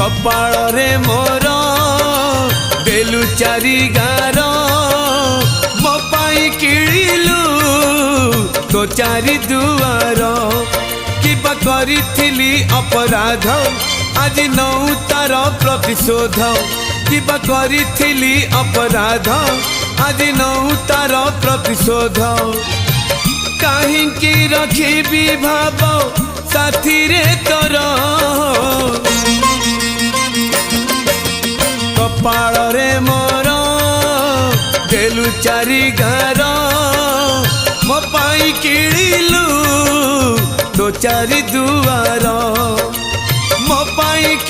कपाल रे मोर देलु चारि गार मो पाई किलिलु तो चारि दुआर किबा करिथिली अपराध आज नौ तार प्रतिशोध किबा करिथिली अपराध आज नौ तार प्रतिशोध काहींकी रखिबी भाव साथी रे तोर कपाल रे मोर देलु चारि गार मो पाई किलिलु तो चारि दुआर मो पाई